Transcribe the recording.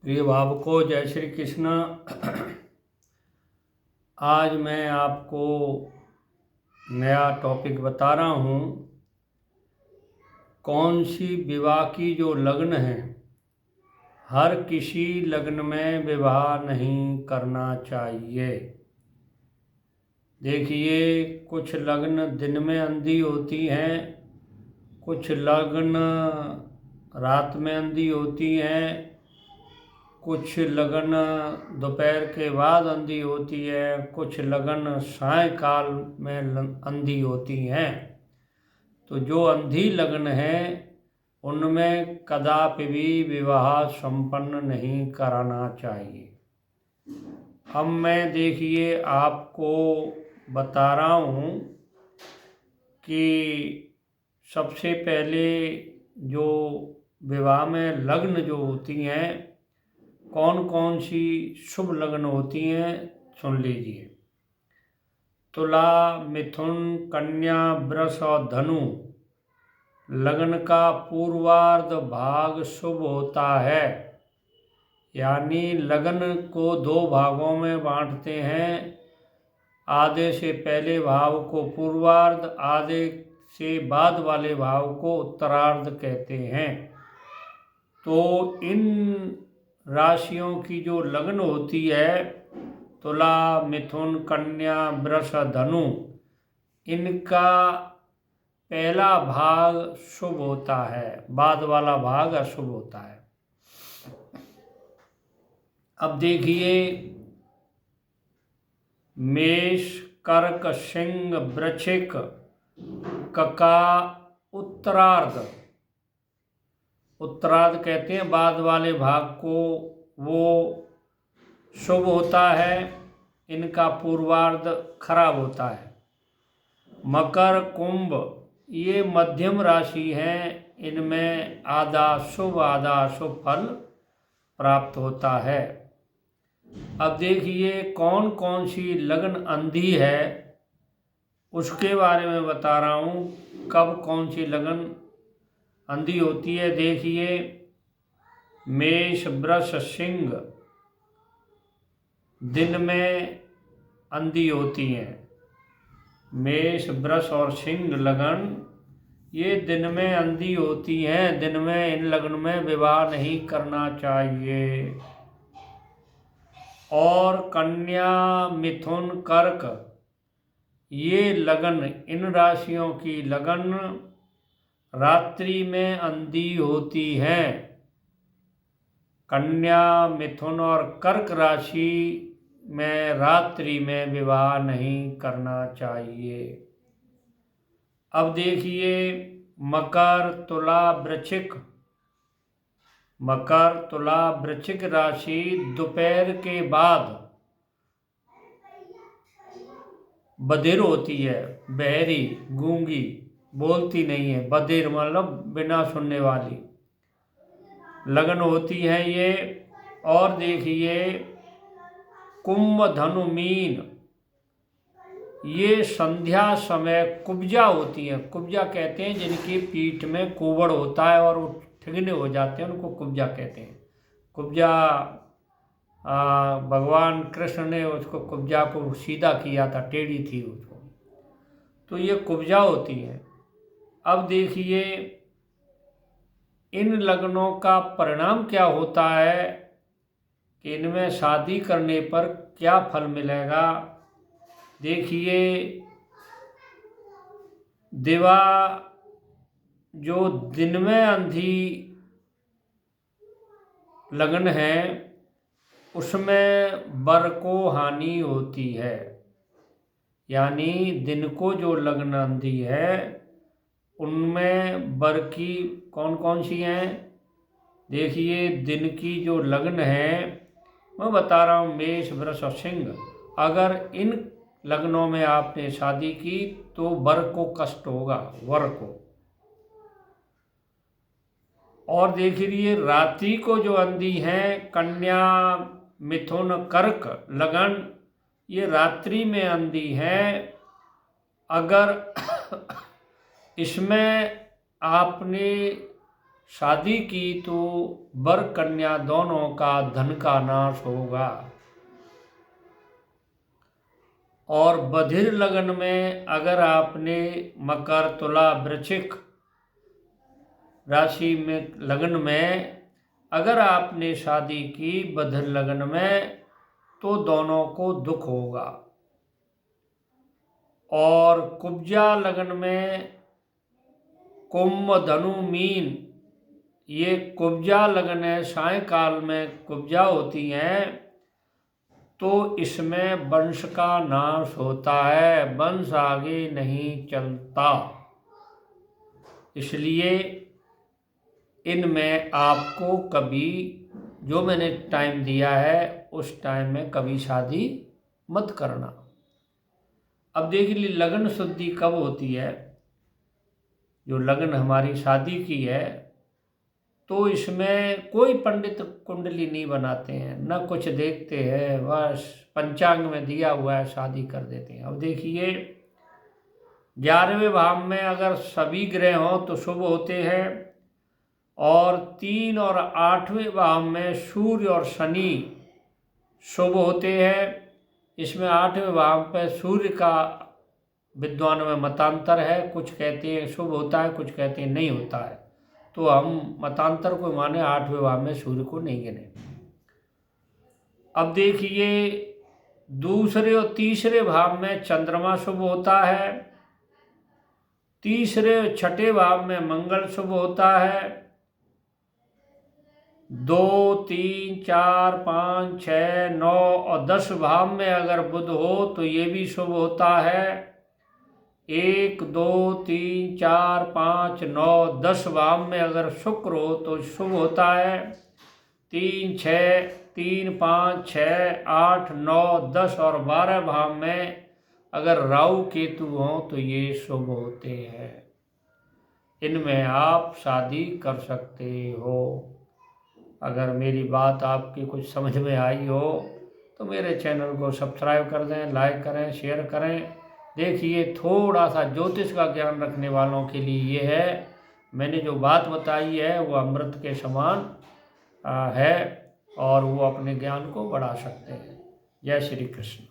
प्रिय भावको जय श्री कृष्ण। आज मैं आपको नया टॉपिक बता रहा हूँ। कौन सी विवाह की जो लग्न है, हर किसी लग्न में विवाह नहीं करना चाहिए। देखिए, कुछ लग्न दिन में अंधी होती हैं, कुछ लग्न रात में अंधी होती हैं, कुछ लगन दोपहर के बाद अंधी होती है, कुछ लगन सायंकाल में अंधी होती हैं। तो जो अंधी लगन है उनमें कदापि भी विवाह संपन्न नहीं कराना चाहिए। अब मैं देखिए आपको बता रहा हूँ कि सबसे पहले जो विवाह में लग्न जो होती हैं, कौन कौन सी शुभ लग्न होती हैं, सुन लीजिए। तुला, मिथुन, कन्या, वृष और धनु लग्न का पूर्वार्ध भाग शुभ होता है। यानी लग्न को दो भागों में बांटते हैं। आधे से पहले भाव को पूर्वार्ध, आधे से बाद वाले भाव को उत्तरार्ध कहते हैं। तो इन राशियों की जो लग्न होती है, तुला, मिथुन, कन्या, वृष, धनु, इनका पहला भाग शुभ होता है, बाद वाला भाग अशुभ होता है। अब देखिए, मेष, कर्क, सिंह, वृश्चिक का उत्तरार्ध कहते हैं बाद वाले भाग को, वो शुभ होता है। इनका पूर्वार्ध खराब होता है। मकर, कुंभ ये मध्यम राशि हैं, इनमें आधा शुभ आधा अशुभ फल प्राप्त होता है। अब देखिए, कौन कौन सी लग्न अंधी है उसके बारे में बता रहा हूँ। कब कौन सी लगन अंधी होती है, देखिए। मेष, वृष, सिंह दिन में अंधी होती हैं। मेष, वृष और सिंह लगन ये दिन में अंधी होती हैं। दिन में इन लगन में विवाह नहीं करना चाहिए। और कन्या, मिथुन, कर्क ये लगन, इन राशियों की लगन रात्रि में अंधी होती हैं। कन्या, मिथुन और कर्क राशि में रात्रि में विवाह नहीं करना चाहिए। अब देखिए, मकर, तुला, वृश्चिक। मकर, तुला, वृश्चिक राशि दोपहर के बाद बधिर होती है। बहरी, गूंगी, बोलती नहीं है। बधिर मतलब बिना सुनने वाली लगन होती है ये। और देखिए, कुंभ, धनु, मीन ये संध्या समय कुब्जा होती हैं। कुब्जा कहते हैं जिनकी पीठ में कुबड़ होता है और वो ठिगने हो जाते हैं, उनको कुब्जा कहते हैं। कुब्जा भगवान कृष्ण ने उसको कुब्जा को सीधा किया था, टेढ़ी थी उसको, तो ये कुब्जा होती है। अब देखिए, इन लग्नों का परिणाम क्या होता है कि इनमें शादी करने पर क्या फल मिलेगा। देखिए, दिवा जो दिन में अंधी लगन है उसमें वर को हानि होती है। यानी दिन को जो लगन अंधी है उनमें वर की कौन कौन सी हैं, देखिए। दिन की जो लगन है मैं बता रहा हूँ, मेष, वृष और सिंह। अगर इन लग्नों में आपने शादी की तो वर को कष्ट होगा, वर को। और देखिए, रात्रि को जो अंधी हैं, कन्या, मिथुन, कर्क लगन ये रात्रि में अंधी है। अगर इसमें आपने शादी की तो वर कन्या दोनों का धन का नाश होगा। और बधिर लगन में अगर आपने मकर, तुला, वृश्चिक राशि में लगन में अगर आपने शादी की बधिर लगन में, तो दोनों को दुख होगा। और कुब्जा लगन में कुंभ, धनु, मीन, ये कुब्जा लगन है, सायंकाल में कुब्जा होती हैं, तो इसमें वंश का नाश होता है, वंश आगे नहीं चलता। इसलिए इनमें आपको कभी, जो मैंने टाइम दिया है उस टाइम में कभी शादी मत करना। अब देख ली लगन शुद्धि कब होती है। जो लगन हमारी शादी की है, तो इसमें कोई पंडित कुंडली नहीं बनाते हैं, न कुछ देखते हैं, बस पंचांग में दिया हुआ है शादी कर देते हैं। अब देखिए 11वें भाव में अगर सभी ग्रह हों तो शुभ होते हैं, और 3 और 8वें भाव में सूर्य और शनि शुभ होते हैं। इसमें 8वें भाव पे सूर्य का विद्वानों में मतांतर है, कुछ कहते हैं शुभ होता है, कुछ कहते हैं नहीं होता है, तो हम मतांतर को माने 8वें भाव में सूर्य को नहीं गिने। अब देखिए दूसरे और तीसरे भाव में चंद्रमा शुभ होता है, तीसरे और छठे भाव में मंगल शुभ होता है, 2, 3, 4, 5, 6, 9 और 10 भाव में अगर बुध हो तो ये भी शुभ होता है। 1, 2, 3, 4, 5, 9, 10 भाव में अगर शुक्र हो तो शुभ होता है। 3, 5, 6, 8, 9, 10 और 12 भाव में अगर राहु केतु हों तो ये शुभ होते हैं। इनमें आप शादी कर सकते हो। अगर मेरी बात आपकी कुछ समझ में आई हो तो मेरे चैनल को सब्सक्राइब कर दें, लाइक करें, शेयर करें। देखिए थोड़ा सा ज्योतिष का ज्ञान रखने वालों के लिए ये है, मैंने जो बात बताई है वो अमृत के समान है, और वो अपने ज्ञान को बढ़ा सकते हैं। जय श्री कृष्ण।